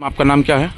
आपका नाम क्या है?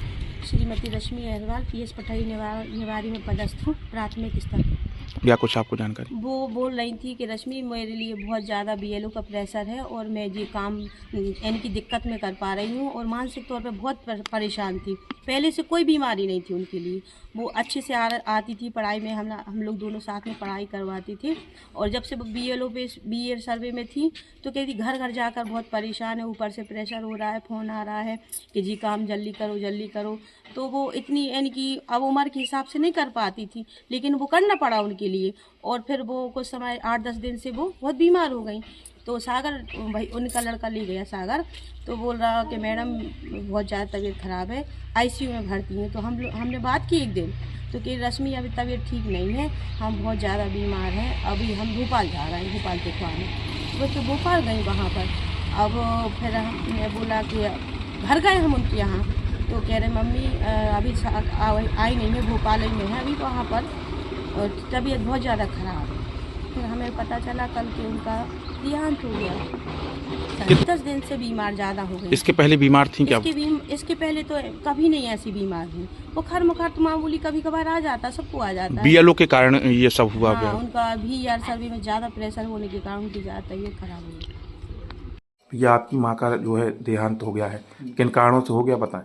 श्रीमती रश्मि अहरवाल, पीएस पठारी निवारी में पदस्थ हूँ, प्राथमिक स्तर पर। या कुछ आपको जानकारी? वो बोल रही थी कि रश्मि मेरे लिए बहुत ज़्यादा बीएलओ का प्रेशर है और मैं ये काम यानी कि दिक्कत में कर पा रही हूँ और मानसिक तौर पे बहुत परेशान थी। पहले से कोई बीमारी नहीं थी उनके लिए, वो अच्छे से आती थी पढ़ाई में, हम लोग दोनों साथ में पढ़ाई करवाते थे। और जब से बीएलओ पे बीए सर्वे में थी तो कहती घर घर जाकर बहुत परेशान है, ऊपर से प्रेशर हो रहा है, फ़ोन आ रहा है कि जी काम जल्दी करो जल्दी करो। तो वो इतनी यानी कि अब उम्र के हिसाब से नहीं कर पाती थी, लेकिन वो करना पड़ा उनके लिए। और फिर वो कुछ समय 8-10 दिन से वो बहुत बीमार हो गई। तो सागर भाई उनका लड़का ले गया सागर, तो बोल रहा कि मैडम बहुत ज़्यादा तबीयत ख़राब है, आईसीयू में भर्ती हैं। तो हमने बात की एक दिन, तो कि रश्मि अभी तबीयत ठीक नहीं है, हम बहुत ज़्यादा बीमार हैं, अभी हम भोपाल जा रहे हैं, भोपाल दिखवाने। वो तो भोपाल गई वहाँ पर। अब फिर हमने बोला कि घर गए हम उनके यहाँ, तो कह रहे मम्मी अभी आई नहीं है, भोपाल ही में है अभी वहाँ पर, और तबीयत बहुत ज़्यादा ख़राब है। फिर हमें पता चला कल कि उनका देहांत हो गया। 10 दिन से बीमार ज़्यादा हो गई। इसके पहले बीमार थी क्या? इसके पहले तो कभी नहीं ऐसी बीमार हुई। बुखार मुखार तो मामूली कभी कभार आ जाता, सबको आ जाता है। बीएलओ के कारण ये सब हुआ? हाँ, उनका VAR सर्वे में ज़्यादा प्रेशर होने के कारण उनकी ज़्यादा तबीयत खराब हो गई। या आपकी माँ का जो है देहांत हो गया है, किन कारणों से हो गया बताएं?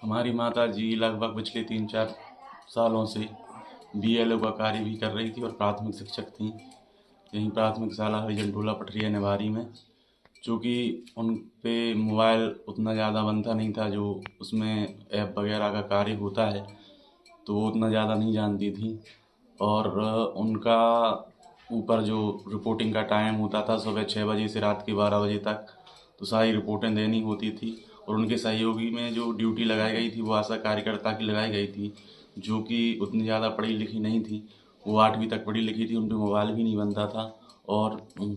हमारी माता जी लगभग पिछले 3-4 सालों से बीएलओ का कार्य भी कर रही थी और प्राथमिक शिक्षक थी यहीं प्राथमिक शाला हरिजन टोला पठरिया निवारी में। चूँकि उन पे मोबाइल उतना ज़्यादा बनता नहीं था, जो उसमें ऐप वगैरह का कार्य होता है, तो वो उतना ज़्यादा नहीं जानती थी। और उनका ऊपर जो रिपोर्टिंग का टाइम होता था सुबह 6 बजे से रात के 12 बजे तक, तो सारी रिपोर्टें देनी होती थी। और उनके सहयोगी में जो ड्यूटी लगाई गई थी वो आशा कार्यकर्ता की लगाई गई थी, जो कि उतनी ज़्यादा पढ़ी लिखी नहीं थी। वो 8वीं तक पढ़ी लिखी थी, उन पर मोबाइल भी नहीं बनता था और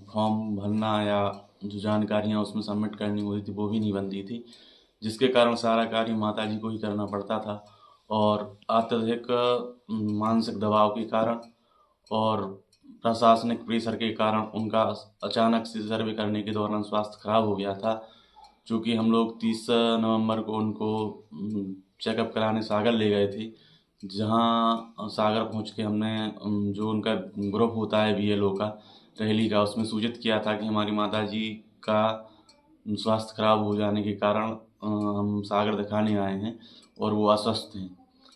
फॉर्म भरना या जो जानकारियाँ उसमें सबमिट करनी होती थी वो भी नहीं बनती थी, जिसके कारण सारा कार्य माता जी को ही करना पड़ता था। और अत्यधिक मानसिक दबाव के कारण और प्रशासनिक प्रेशर के कारण उनका अचानक से सर्वे करने के दौरान स्वास्थ्य खराब हो गया था। चूँकि हम लोग 30 नवंबर को उनको चेकअप कराने सागर ले गए थे, जहां सागर पहुंच के हमने जो उनका ग्रुप होता है बीएलओ का रैली का, उसमें सूचित किया था कि हमारी माता जी का स्वास्थ्य खराब हो जाने के कारण हम सागर दिखाने आए हैं और वो अस्वस्थ हैं।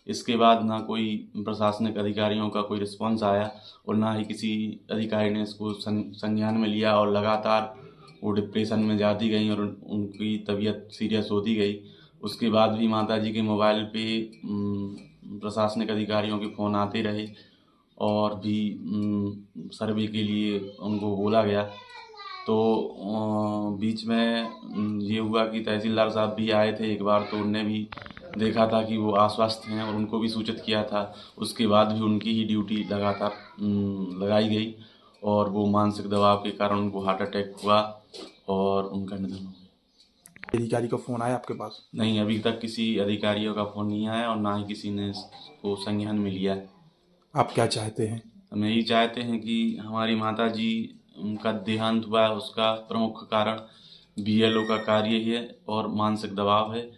इसके बाद ना कोई प्रशासनिक अधिकारियों का कोई रिस्पॉन्स आया और ना ही किसी अधिकारी ने इसको संज्ञान में लिया, और लगातार वो डिप्रेशन में जाती गई और उनकी तबीयत सीरियस होती गई। उसके बाद भी माता जी के मोबाइल पे प्रशासनिक अधिकारियों के फ़ोन आते रहे और भी सर्वे के लिए उनको बोला गया। तो बीच में ये हुआ कि तहसीलदार साहब भी आए थे एक बार, तो उनने भी देखा था कि वो अस्वस्थ हैं और उनको भी सूचित किया था। उसके बाद भी उनकी ही ड्यूटी लगातार लगाई गई और वो मानसिक दबाव के कारण उनको हार्ट अटैक हुआ और उनका निधन हो गया। अधिकारी का फ़ोन आया आपके पास? नहीं, अभी तक किसी अधिकारियों का फ़ोन नहीं आया और ना ही किसी ने इसको संज्ञान में लिया है। आप क्या चाहते हैं? हम यही चाहते हैं कि हमारी माता जी का देहांत हुआ है, उसका प्रमुख कारण बीएलओ का कार्य ही है और मानसिक दबाव है,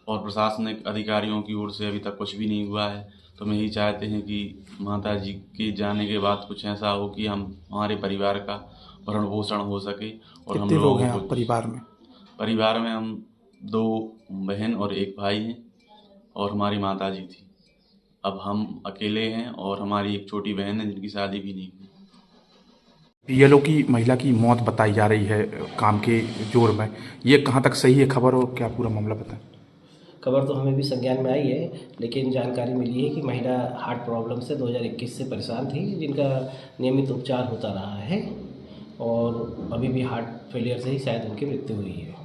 और प्रशासनिक अधिकारियों की ओर से अभी तक कुछ भी नहीं हुआ है। तो हम यही चाहते हैं कि माता जी के जाने के बाद कुछ ऐसा हो कि हमारे परिवार का भरण पोषण हो सके। और हम कितने लोग हैं लोगों आप को परिवार में? परिवार में हम 2 बहन और 1 भाई हैं और हमारी माता जी थी। अब हम अकेले हैं और हमारी एक छोटी बहन है जिनकी शादी भी नहीं हुई। बीएलओ की महिला की मौत बताई जा रही है काम के जोर में, ये कहाँ तक सही है खबर और क्या पूरा मामला बताएं? खबर तो हमें भी संज्ञान में आई है, लेकिन जानकारी मिली है कि महिला हार्ट प्रॉब्लम से 2021 से परेशान थी, जिनका नियमित उपचार होता रहा है और अभी भी हार्ट फेलियर से ही शायद उनकी मृत्यु हुई है।